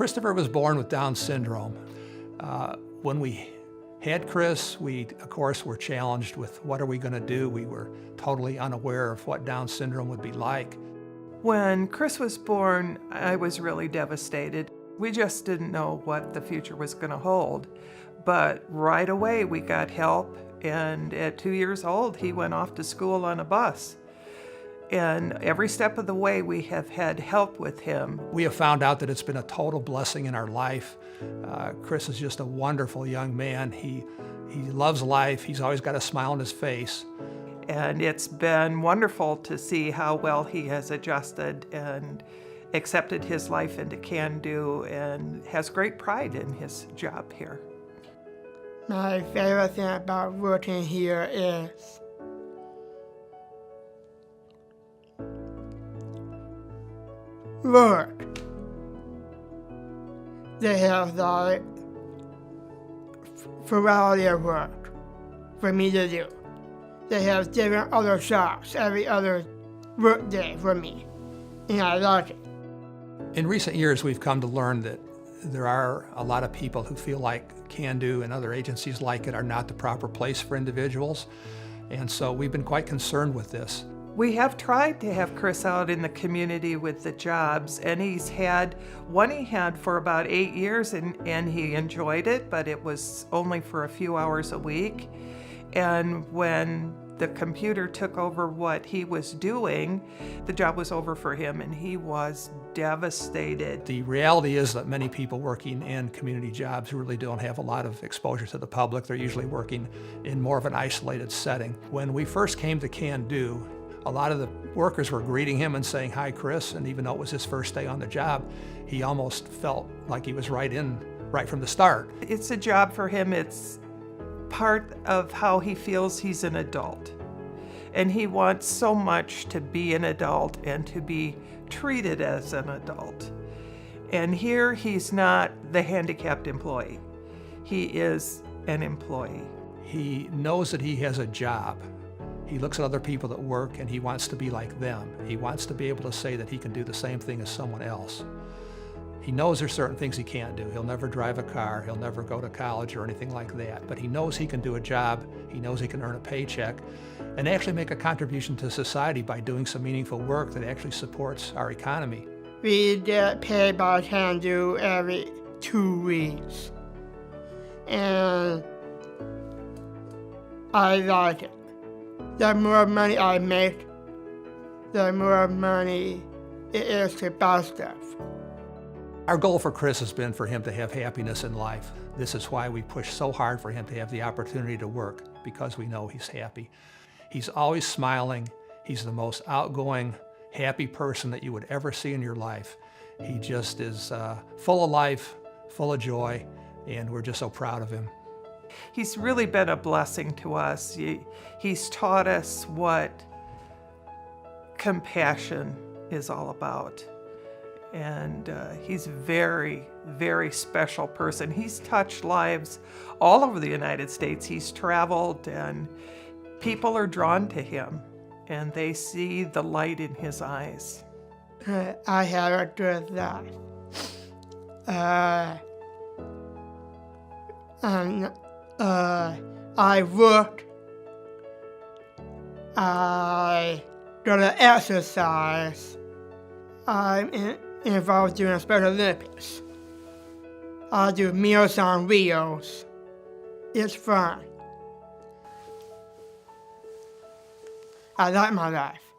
Christopher was born with Down syndrome. When we had Chris, we, of course, were challenged with what are we going to do? We were totally unaware of what Down syndrome would be like. When Chris was born, I was really devastated. We just didn't know what the future was going to hold. But right away, we got help, and at 2 years old, he went off to school on a bus. And every step of the way, we have had help with him. We have found out that it's been a total blessing in our life. Chris is just a wonderful young man. He loves life. He's always got a smile on his face. And it's been wonderful to see how well he has adjusted and accepted his life into KANDU and has great pride in his job here. My favorite thing about working here is work. They have the variety of work for me to do. They have different other jobs every other work day for me, and I like it. In recent years, we've come to learn that there are a lot of people who feel like KANDU and other agencies like it are not the proper place for individuals, and so we've been quite concerned with this. We have tried to have Chris out in the community with the jobs, and he's had one he had for about 8 years, and he enjoyed it, but it was only for a few hours a week. And when the computer took over what he was doing, the job was over for him, and he was devastated. The reality is that many people working in community jobs really don't have a lot of exposure to the public. They're usually working in more of an isolated setting. When we first came to KANDU, a lot of the workers were greeting him and saying, "Hi, Chris," and even though it was his first day on the job, he almost felt like he was right from the start. It's a job for him. It's part of how he feels he's an adult. And he wants so much to be an adult and to be treated as an adult. And here he's not the handicapped employee. He is an employee. He knows that he has a job. He looks at other people that work and he wants to be like them. He wants to be able to say that he can do the same thing as someone else. He knows there's certain things he can't do. He'll never drive a car, he'll never go to college or anything like that, but he knows he can do a job, he knows he can earn a paycheck, and actually make a contribution to society by doing some meaningful work that actually supports our economy. We get paid by KANDU every 2 weeks, and I like it. The more money I make, the more money it is to buy stuff. Our goal for Chris has been for him to have happiness in life. This is why we push so hard for him to have the opportunity to work, because we know he's happy. He's always smiling. He's the most outgoing, happy person that you would ever see in your life. He just is full of life, full of joy, and we're just so proud of him. He's really been a blessing to us. He's taught us what compassion is all about. And he's a very, very special person. He's touched lives all over the United States. He's traveled, and people are drawn to him, and they see the light in his eyes. I have a good life. I work. I go to exercise. I'm involved in Special Olympics. I do Meals on Wheels. It's fun. I like my life.